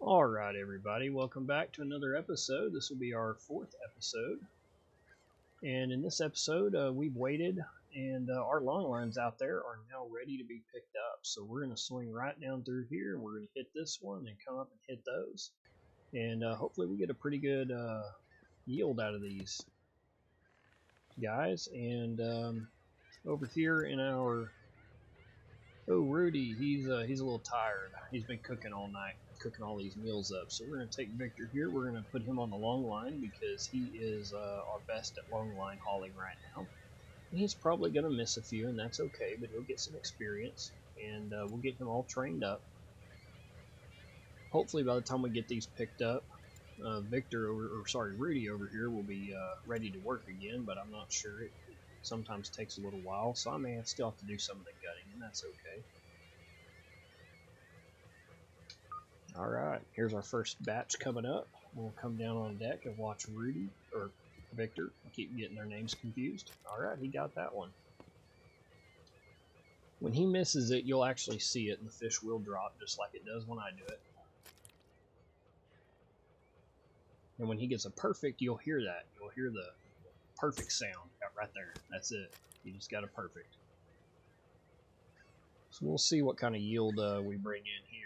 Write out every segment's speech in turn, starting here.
Alright, everybody, welcome back to another episode. This will be our fourth episode. And in this episode, we've waited, and our long lines out there are now ready to be picked up. So we're going to swing right down through here, and we're going to hit this one and come up and hit those. And hopefully, we get a pretty good yield out of these guys. And over here in our Rudy, he's a little tired. He's been cooking all night, cooking all these meals up. So we're going to take Victor here. We're going to put him on the long line because he is our best at long line hauling right now. And he's probably going to miss a few, and that's okay, but he'll get some experience, and we'll get him all trained up. Hopefully by the time we get these picked up, Rudy over here will be ready to work again, but I'm not sure. It sometimes takes a little while, so I may still have to do some of the gutting, and that's okay. Alright, here's our first batch coming up. We'll come down on deck and watch Victor. I keep getting their names confused. Alright, he got that one. When he misses it, you'll actually see it, and the fish will drop just like it does when I do it. And when he gets a perfect, you'll hear that. You'll hear the perfect sound right there. That's it. You just got a perfect. So we'll see what kind of yield we bring in here.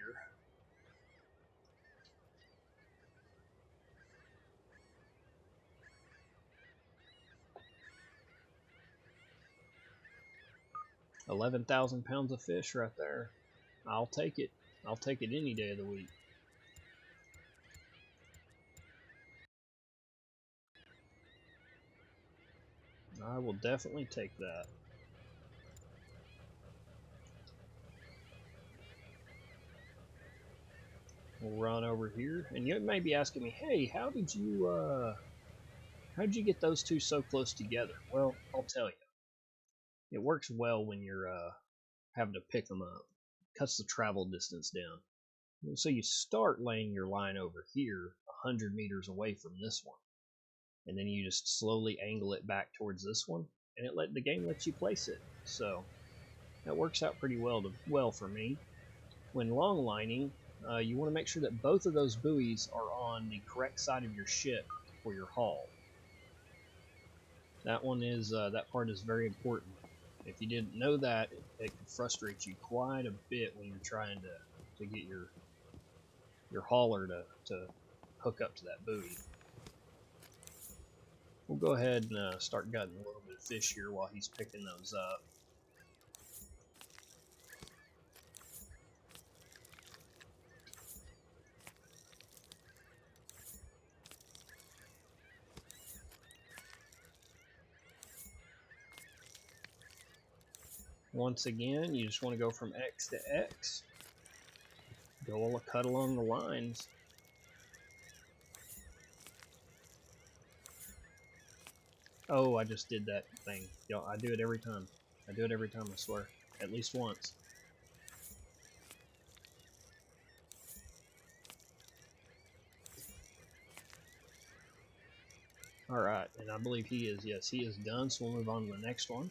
£11,000 of fish right there. I'll take it. I'll take it any day of the week. I will definitely take that. We'll run over here, and you may be asking me, "Hey, how did you get those two so close together?" Well, I'll tell you. It works well when you're having to pick them up. Cuts the travel distance down. And so you start laying your line over here, 100 meters away from this one, and then you just slowly angle it back towards this one, and the game lets you place it. So that works out pretty well for me. When long lining, you want to make sure that both of those buoys are on the correct side of your ship for your haul. That part is very important. If you didn't know that, it can frustrate you quite a bit when you're trying to get your hauler to hook up to that buoy. We'll go ahead and start gutting a little bit of fish here while he's picking those up. Once again, you just want to go from X to X. Cut along the lines. Oh, I just did that thing. I do it every time. I do it every time, I swear. At least once. Alright, and I believe he is done, so we'll move on to the next one.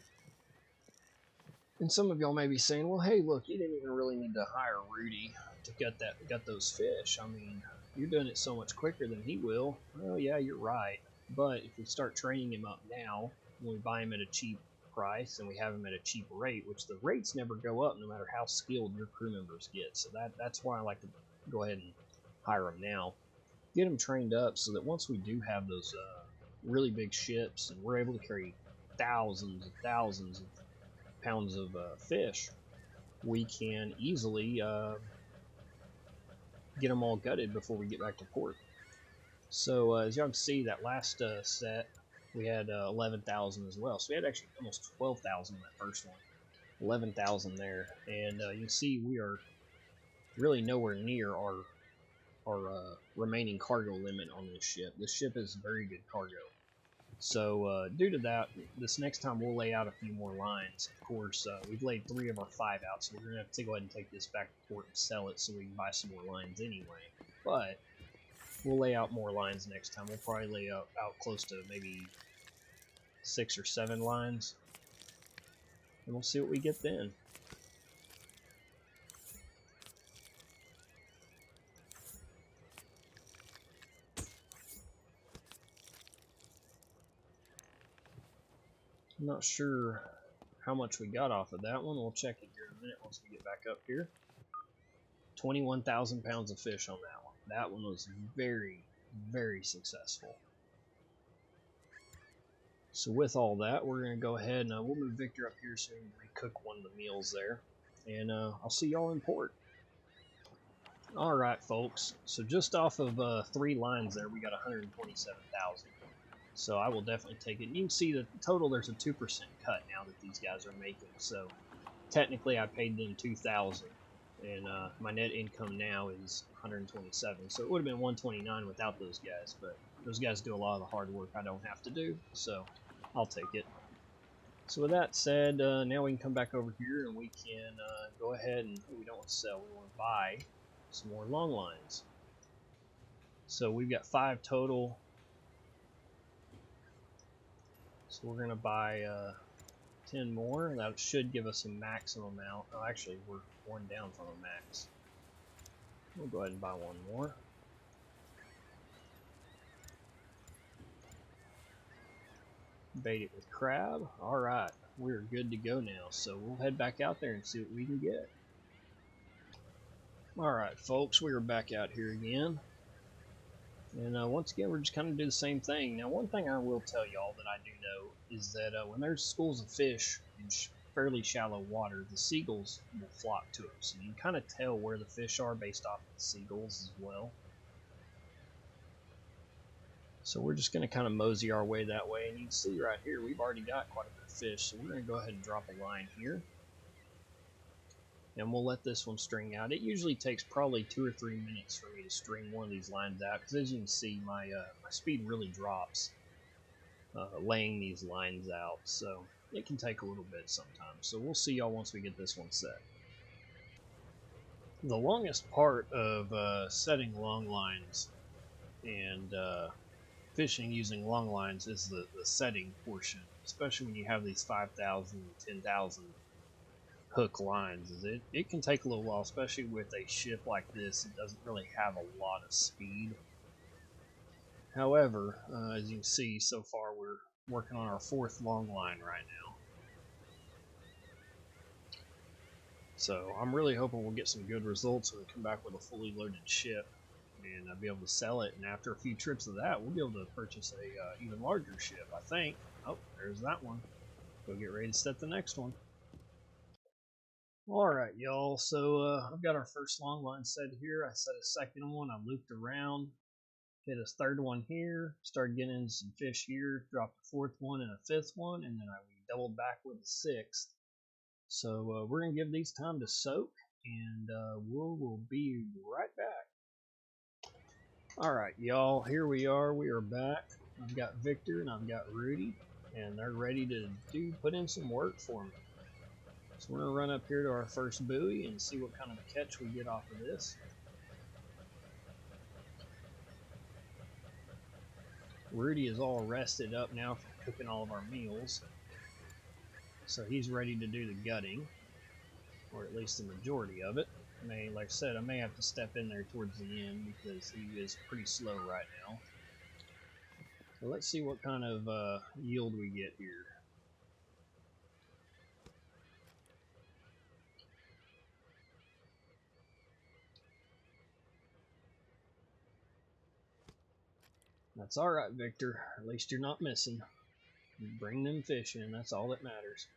And some of y'all may be saying, well, hey, look, you didn't even really need to hire Rudy to gut those fish. I mean, you're doing it so much quicker than he will. Well, yeah, you're right. But if we start training him up now, when we buy him at a cheap price and we have him at a cheap rate, which the rates never go up no matter how skilled your crew members get. So that's why I like to go ahead and hire them now. Get them trained up so that once we do have those really big ships and we're able to carry thousands and thousands of pounds of fish, we can easily get them all gutted before we get back to port. So as y'all can see, that last set we had 11,000 as well. So we had actually almost 12,000 in that first one. 11,000 there, and you can see we are really nowhere near our remaining cargo limit on this ship. This ship is very good cargo. So due to that, this next time we'll lay out a few more lines. Of course, we've laid 3 of our 5 out, so we're going to have to go ahead and take this back to port and sell it so we can buy some more lines anyway. But we'll lay out more lines next time. We'll probably lay out close to maybe 6 or 7 lines, and we'll see what we get then. I'm not sure how much we got off of that one. We'll check it here in a minute once we get back up here. 21,000 pounds of fish on that one. That one was very, very successful. So with all that, we're going to go ahead and we'll move Victor up here so we can recook one of the meals there. And I'll see y'all in port. Alright folks, so just off of 3 lines there, we got 127,000. So I will definitely take it. You can see that total there's a 2% cut now that these guys are making. So technically I paid them 2,000. And my net income now is 127. So it would have been 129 without those guys. But those guys do a lot of the hard work I don't have to do. So I'll take it. So with that said, now we can come back over here and we can go ahead and we don't want to sell, we want to buy some more long lines. So we've got 5 total. So we're going to buy 10 more, and that should give us a maximum amount. Oh, actually, we're 1 down from a max. We'll go ahead and buy 1 more. Bait it with crab. Alright, we're good to go now. So we'll head back out there and see what we can get. Alright folks, we are back out here again. And once again, we're just kind of do the same thing. Now, one thing I will tell y'all that I do know is that when there's schools of fish in fairly shallow water, the seagulls will flock to them. So you can kind of tell where the fish are based off of the seagulls as well. So we're just going to kind of mosey our way that way. And you can see right here, we've already got quite a bit of fish. So we're going to go ahead and drop a line here. And we'll let this one string out. It usually takes probably 2 or 3 minutes for me to string one of these lines out, because as you can see, my speed really drops laying these lines out, so it can take a little bit sometimes. So we'll see y'all once we get this one set. The longest part of setting long lines and fishing using long lines is the setting portion, especially when you have these 5,000, 10,000 hook lines. It can take a little while, especially with a ship like this. It doesn't really have a lot of speed. However, as you can see, so far we're working on our 4th long line right now. So I'm really hoping we'll get some good results when we come back with a fully loaded ship and be able to sell it. And after a few trips of that, we'll be able to purchase a even larger ship, I think. Oh, there's that one. Go get ready to set the next one. Alright y'all, so I've got our first long line set here. I set a 2nd one, I looped around, hit a 3rd one here, started getting in some fish here, dropped a 4th one and a 5th one, and then I doubled back with a 6th. So we're going to give these time to soak, and we'll be right back. Alright y'all, here we are back. I've got Victor and I've got Rudy, and they're ready to put in some work for me. So we're going to run up here to our first buoy and see what kind of a catch we get off of this. Rudy is all rested up now from cooking all of our meals. So he's ready to do the gutting, or at least the majority of it. Like I said, I may have to step in there towards the end because he is pretty slow right now. So let's see what kind of yield we get here. That's alright, Victor. At least you're not missing. You bring them fish in, that's all that matters.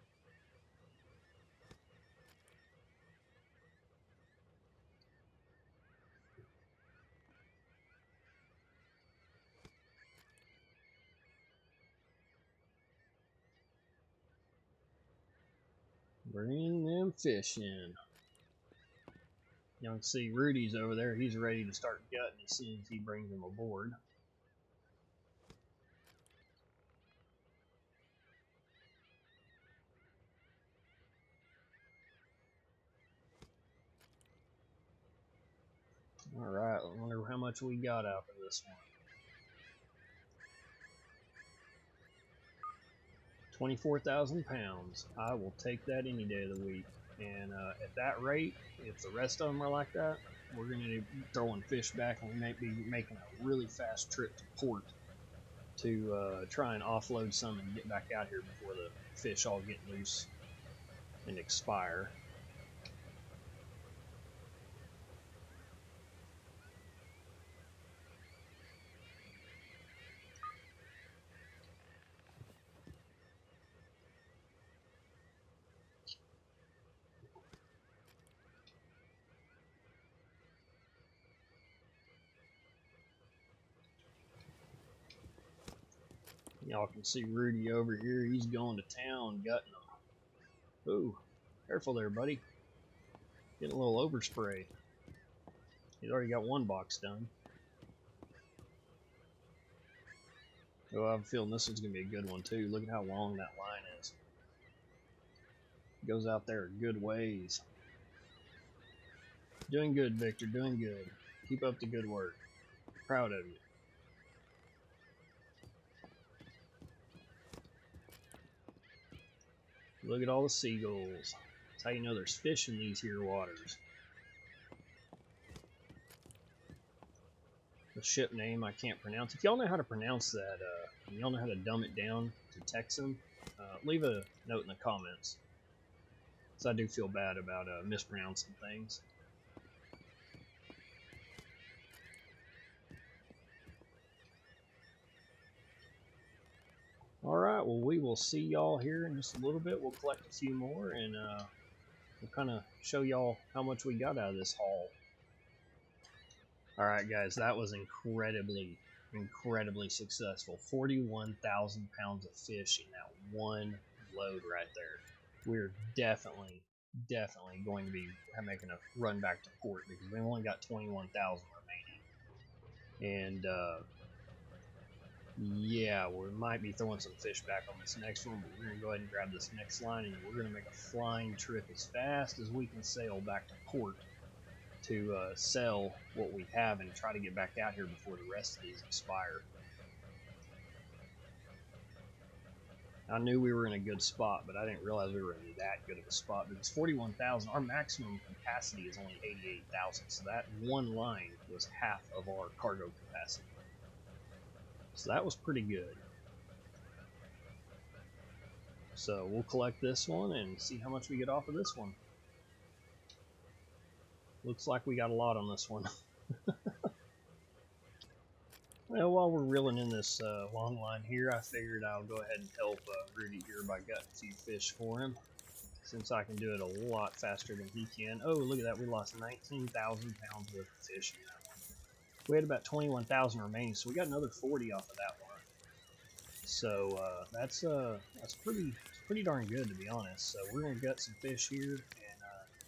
Bring them fish in. You can see Rudy's over there. He's ready to start gutting as soon as he brings them aboard. Alright, I wonder how much we got out of this one. 24,000 pounds. I will take that any day of the week. And at that rate, if the rest of them are like that, we're going to be throwing fish back, and we might be making a really fast trip to port to try and offload some and get back out here before the fish all get loose and expire. Y'all can see Rudy over here. He's going to town, gutting them. Ooh, careful there, buddy. Getting a little overspray. He's already got one box done. Oh, I'm feeling this one's going to be a good one, too. Look at how long that line is. Goes out there a good ways. Doing good, Victor. Doing good. Keep up the good work. Proud of you. Look at all the seagulls. That's how you know there's fish in these here waters. The ship name I can't pronounce. If y'all know how to pronounce that, and y'all know how to dumb it down to Texan, leave a note in the comments. Because I do feel bad about mispronouncing things. Alright, well we will see y'all here in just a little bit. We'll collect a few more and we'll kind of show y'all how much we got out of this haul. Alright guys, that was incredibly successful. 41,000 pounds of fish in that one load right there. We're definitely going to be making a run back to port because we only got 21,000 remaining. And yeah, we might be throwing some fish back on this next one, but we're going to go ahead and grab this next line, and we're going to make a flying trip as fast as we can sail back to port to sell what we have and try to get back out here before the rest of these expire. I knew we were in a good spot, but I didn't realize we were in that good of a spot because 41,000, our maximum capacity is only 88,000, so that one line was half of our cargo capacity. So that was pretty good. So we'll collect this one and see how much we get off of this one. Looks like we got a lot on this one. Well, while we're reeling in this long line here, I figured I'll go ahead and help Rudy here by gutting a few fish for him, since I can do it a lot faster than he can. Oh, look at that. We lost 19,000 pounds worth of fish in that one. We had about 21,000 remaining, so we got another 40 off of that one. So that's pretty darn good, to be honest. So we're going to gut some fish here and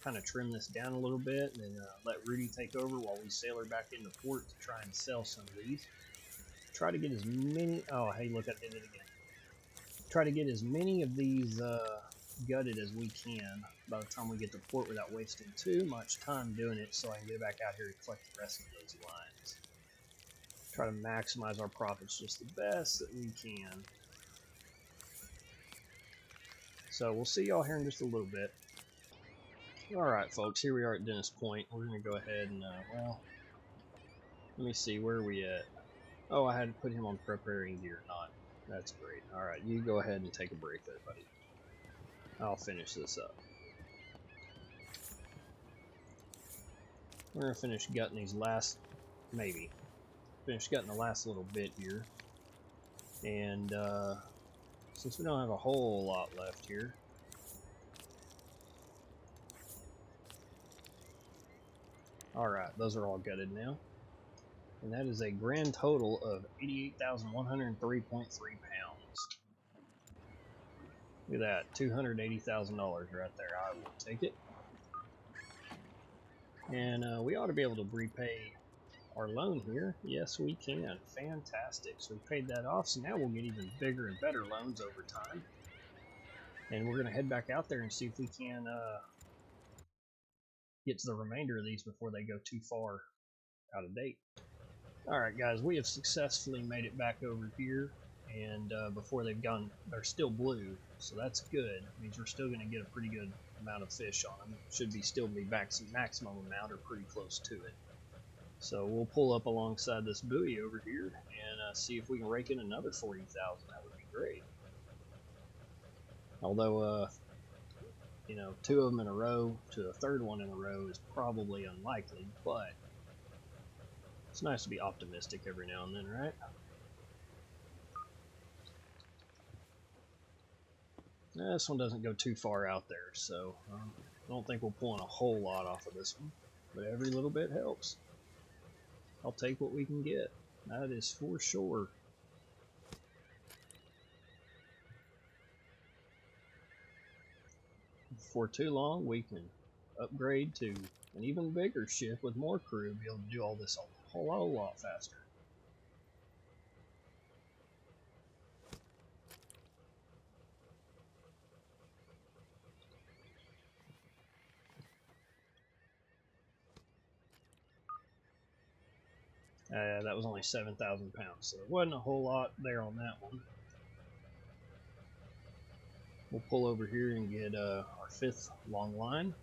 kind of trim this down a little bit, and then let Rudy take over while we sail her back into port to try and sell some of these. Try to get as many. Oh, hey, look, I did it again. Try to get as many of these gutted as we can by the time we get to port without wasting too much time doing it, so I can get back out here and collect the rest of those lines. Try to maximize our profits just the best that we can. So we'll see y'all here in just a little bit. Alright folks, here we are at Dennis Point. We're going to go ahead and, well, let me see, where are we at? Oh, I had to put him on preparing gear, not. That's great. Alright, you go ahead and take a break there, buddy. I'll finish this up. We're going to finish gutting these last, maybe. Finish gutting the last little bit here. And, since we don't have a whole lot left here, alright, those are all gutted now. And that is a grand total of 88,103.3 pounds. Look at that, $280,000 right there. I will take it. And we ought to be able to repay our loan here. Yes, we can. Fantastic. So we paid that off, so now we'll get even bigger and better loans over time. And we're going to head back out there and see if we can get to the remainder of these before they go too far out of date. Alright guys, we have successfully made it back over here, and before they've gone, they're still blue, so that's good. It means we're still going to get a pretty good amount of fish on them. Should be still be back some maximum amount or pretty close to it. So we'll pull up alongside this buoy over here and see if we can rake in another 40,000. That would be great. Although, you know, 2 of them in a row to a third one in a row is probably unlikely, but it's nice to be optimistic every now and then, right? This one doesn't go too far out there, so I don't think we'll pull in a whole lot off of this one, but every little bit helps. I'll take what we can get. That is for sure. For too long, we can upgrade to an even bigger ship with more crew, be able to do all this a whole lot faster. That was only 7,000 pounds, so there wasn't a whole lot there on that one. We'll pull over here and get our 5th long line.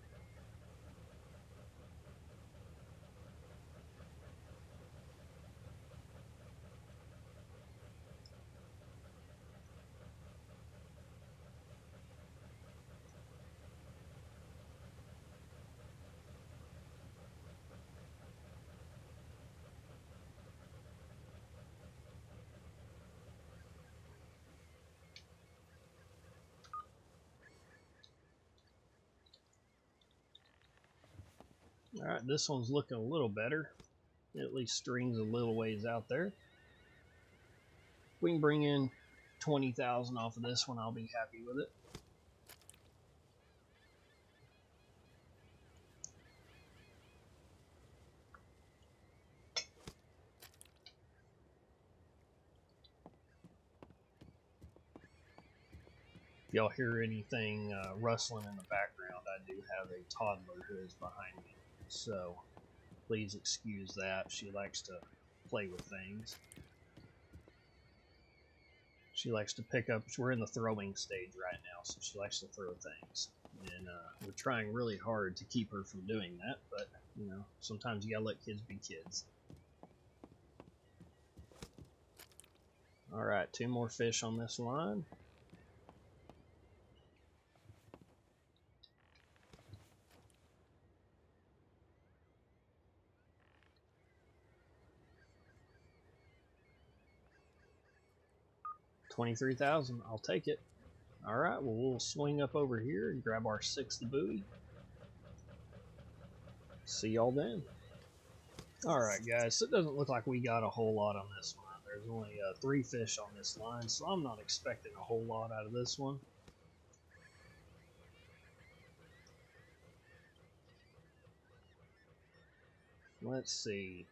Alright, this one's looking a little better. It at least strings a little ways out there. If we can bring in 20,000 off of this one, I'll be happy with it. If y'all hear anything rustling in the background, I do have a toddler who is behind me, so please excuse that. She likes to play with things. She likes to pick up. We're in the throwing stage right now, so she likes to throw things, and we're trying really hard to keep her from doing that. But you know, sometimes you gotta let kids be kids. All right, 2 more fish on this line. $23,000. I'll take it. All right, well, we'll swing up over here and grab our 6th buoy. See y'all then. All right, guys, so it doesn't look like we got a whole lot on this one. There's only 3 fish on this line, so I'm not expecting a whole lot out of this one. Let's see.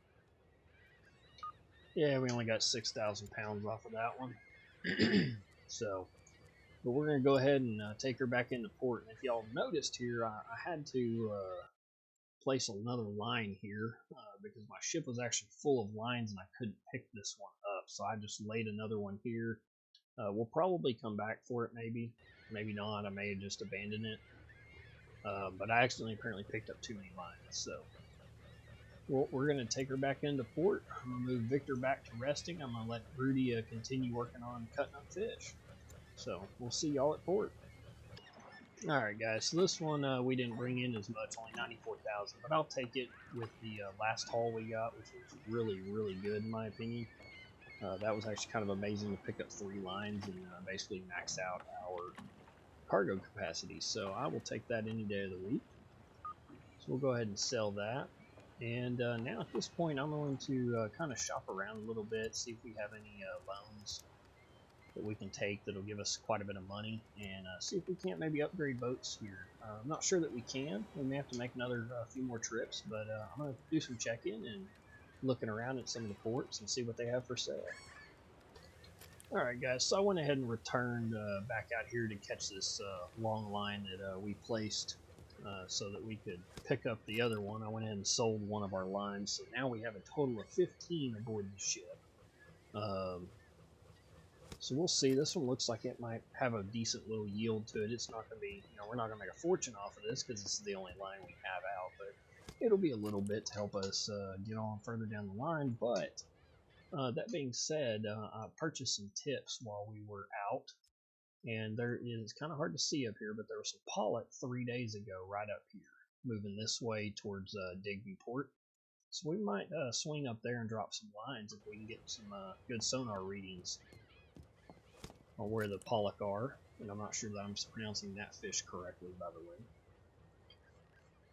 Yeah, we only got 6,000 pounds off of that one. So, but we're going to go ahead and take her back into port. And if y'all noticed here, I had to place another line here because my ship was actually full of lines and I couldn't pick this one up. So I just laid another one here. We'll probably come back for it, maybe not. I may have just abandoned it. But I accidentally apparently picked up too many lines. So we're going to take her back into port. I'm going to move Victor back to resting. I'm going to let Rudy continue working on cutting up fish. So we'll see y'all at port. Alright guys, so this one we didn't bring in as much, only 94,000, but I'll take it with the last haul we got, which was really, really good in my opinion. That was actually kind of amazing to pick up 3 lines and basically max out our cargo capacity, so I will take that any day of the week. So we'll go ahead and sell that. And now at this point I'm going to kind of shop around a little bit, see if we have any loans that we can take that'll give us quite a bit of money, and see if we can't maybe upgrade boats here. I'm not sure that we can. We may have to make another few more trips, but I'm going to do some check-in and looking around at some of the ports and see what they have for sale. Alright guys, so I went ahead and returned back out here to catch this long line that we placed so that we could pick up the other one. I went ahead and sold one of our lines, so now we have a total of 15 aboard the ship. So we'll see. This one looks like it might have a decent little yield to it. It's not going to be, you know, we're not going to make a fortune off of this because this is the only line we have out, but it'll be a little bit to help us get on further down the line. But that being said, I purchased some tips while we were out. And there is kind of hard to see up here, but there was some pollock 3 days ago right up here, moving this way towards Digby Port. So we might swing up there and drop some lines if we can get some good sonar readings on where the pollock are. And I'm not sure that I'm pronouncing that fish correctly, by the way.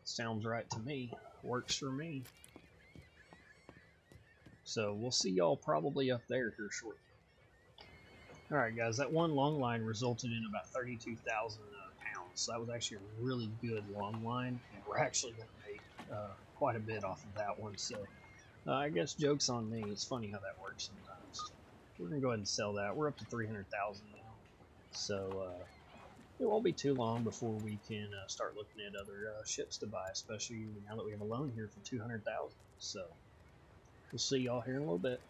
Sounds right to me. Works for me. So we'll see y'all probably up there here shortly. Alright guys, that one long line resulted in about 32,000 pounds. So that was actually a really good long line. And we're actually going to make quite a bit off of that one. So I guess joke's on me. It's funny how that works sometimes. We're going to go ahead and sell that. We're up to 300,000 now. So it won't be too long before we can start looking at other ships to buy, especially now that we have a loan here for 200,000. So we'll see y'all here in a little bit.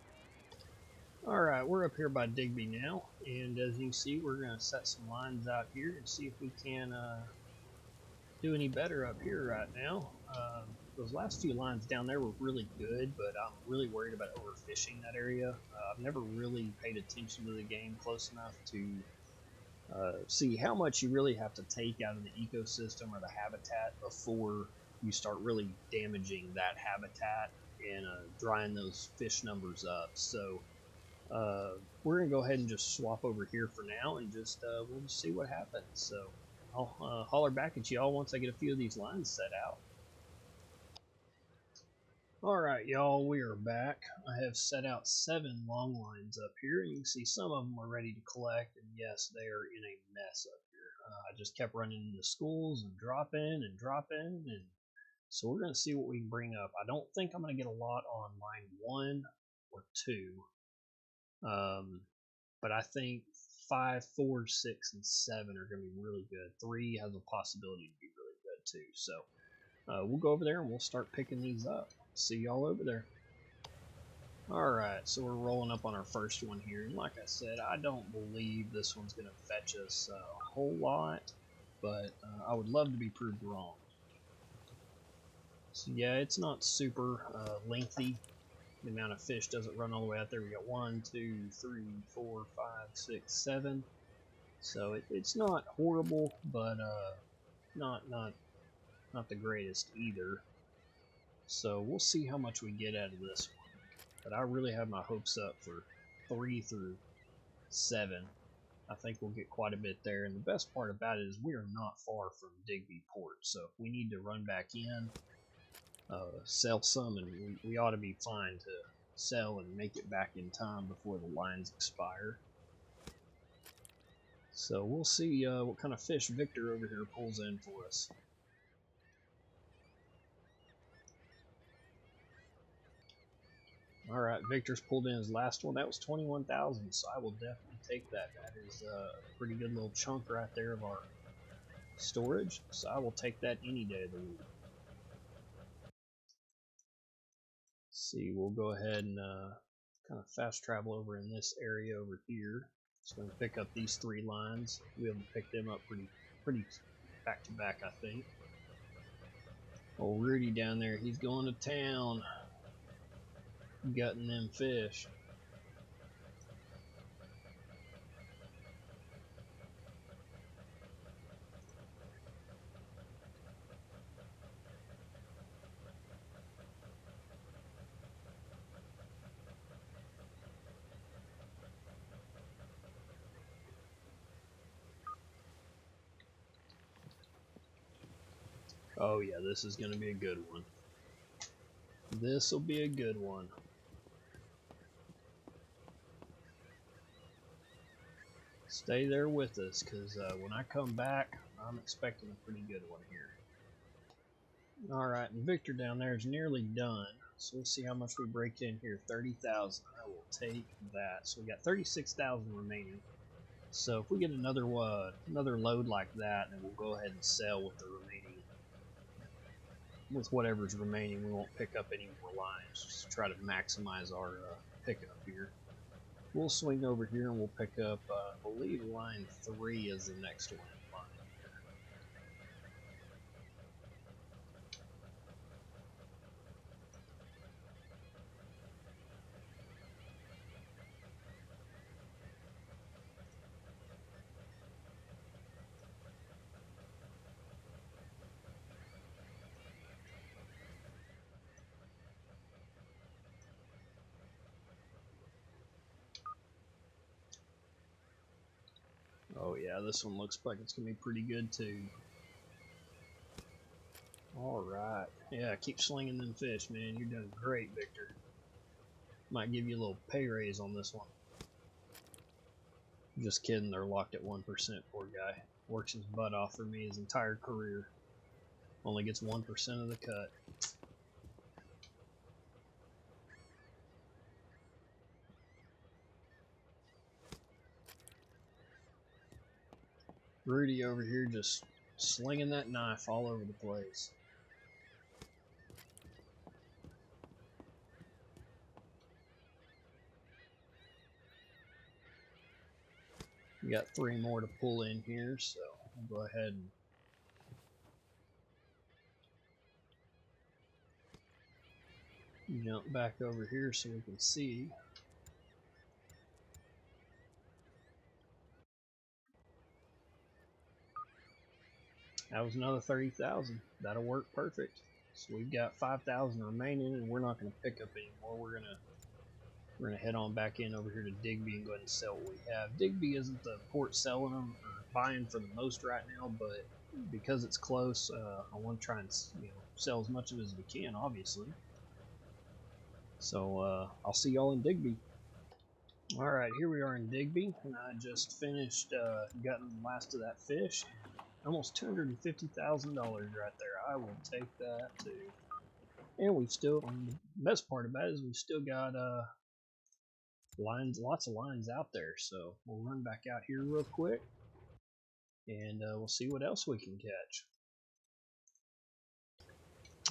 Alright, we're up here by Digby now, and as you can see, we're going to set some lines out here and see if we can do any better up here right now. Those last few lines down there were really good, but I'm really worried about overfishing that area. I've never really paid attention to the game close enough to see how much you really have to take out of the ecosystem or the habitat before you start really damaging that habitat and drying those fish numbers up. So we're gonna go ahead and just swap over here for now and just we'll just see what happens. So I'll holler back at y'all once I get a few of these lines set out. Alright y'all, we are back. I have set out 7 long lines up here. You can see some of them are ready to collect, and yes, they are in a mess up here. I just kept running into schools and dropping, and so we're going to see what we can bring up. I don't think I'm going to get a lot on line 1 or 2, but I think 5, 4, 6, and 7 are going to be really good. 3 has a possibility to be really good too. So we'll go over there and we'll start picking these up. See y'all over there. Alright, so we're rolling up on our first one here, and like I said, I don't believe this one's going to fetch us a whole lot, but I would love to be proved wrong. So yeah, it's not super lengthy. The amount of fish doesn't run all the way out there. We got 1, 2, 3, 4, 5, 6, 7. So it's not horrible, but not the greatest either. So we'll see how much we get out of this one. But I really have my hopes up for 3 through 7. I think we'll get quite a bit there. And the best part about it is we are not far from Digby Port. So if we need to run back in, sell some, and we ought to be fine to sell and make it back in time before the lines expire. So we'll see what kind of fish Victor over here pulls in for us. Alright, Victor's pulled in his last one. That was 21,000, so I will definitely take that. That is a pretty good little chunk right there of our storage, so I will take that any day of the week. See, we'll go ahead and kind of fast travel over in this area over here. Just going to pick up these 3 lines. We'll be able to pick them up pretty back to back, I think. Old Rudy down there, he's going to town, gutting them fish. Oh yeah, this is going to be a good one. This will be a good one. Stay there with us, because when I come back, I'm expecting a pretty good one here. Alright, and Victor down there is nearly done. So we'll see how much we break in here. 30,000. I will take that. So we got 36,000 remaining. So if we get another load like that, then we'll go ahead and sell with the remaining, with whatever's remaining. We won't pick up any more lines. Just try to maximize our pickup here. We'll swing over here and we'll pick up, I believe line 3 is the next one in line. Oh yeah, this one looks like it's gonna be pretty good too. Alright. Yeah, keep slinging them fish, man. You're doing great, Victor. Might give you a little pay raise on this one. Just kidding, they're locked at 1%, poor guy. Works his butt off for me his entire career. Only gets 1% of the cut. Rudy over here just slinging that knife all over the place. We got 3 more to pull in here, so I'll go ahead and jump back over here so we can see. That was another 30,000. That'll work perfect. So we've got 5,000 remaining, and we're not going to pick up anymore. We're gonna head on back in over here to Digby and go ahead and sell what we have. Digby isn't the port selling them or buying for the most right now, but because it's close, I want to try and sell as much of it as we can, obviously. So I'll see y'all in Digby. Alright, here we are in Digby, and I just finished gutting the last of that fish. Almost $250,000 right there. I will take that too. And we've still, the best part about it is we've still got lines, lots of lines out there. So we'll run back out here real quick, and we'll see what else we can catch.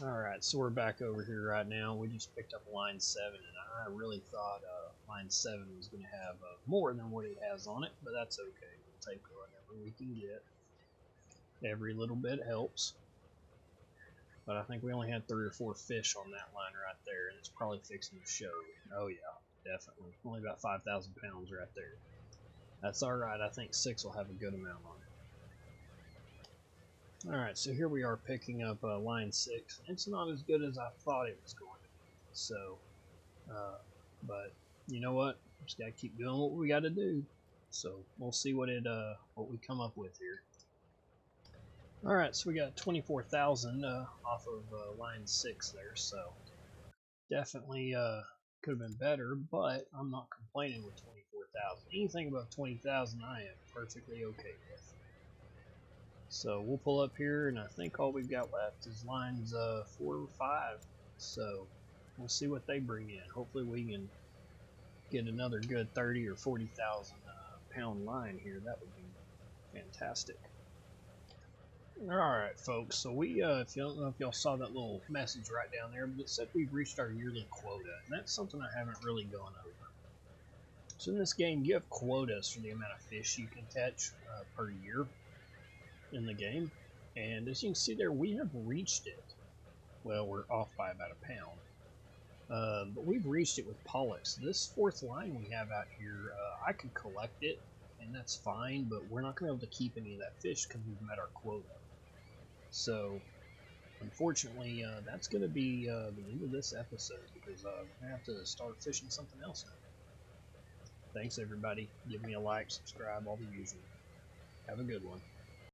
Alright, so we're back over here right now. We just picked up line 7, and I really thought line 7 was going to have more than what it has on it, but that's okay. We'll take whatever we can get. Every little bit helps. But I think we only had 3 or 4 fish on that line right there, and it's probably fixing to show. Oh yeah, definitely. Only about 5,000 pounds right there. That's alright, I think 6 will have a good amount on it. Alright, so here we are picking up line 6. It's not as good as I thought it was going to be. So, but you know what? Just gotta keep doing what we gotta do. So we'll see what we come up with here. Alright, so we got 24,000 off of line 6 there, so definitely could have been better, but I'm not complaining with 24,000. Anything above 20,000 I am perfectly okay with. So we'll pull up here, and I think all we've got left is lines 4 or 5. So we'll see what they bring in. Hopefully we can get another good 30 or 40,000 pound line here. That would be fantastic. Alright folks, so we, if you don't know if y'all saw that little message right down there, but it said we've reached our yearly quota, and that's something I haven't really gone over. So in this game, you have quotas for the amount of fish you can catch per year in the game, and as you can see there, we have reached it. Well, we're off by about a pound, but we've reached it with pollocks. This 4th line we have out here, I could collect it, and that's fine, but we're not going to be able to keep any of that fish because we've met our quota. So, unfortunately, that's going to be the end of this episode, because we're going to have to start fishing something else now. Thanks, everybody. Give me a like, subscribe, all the usual. Have a good one.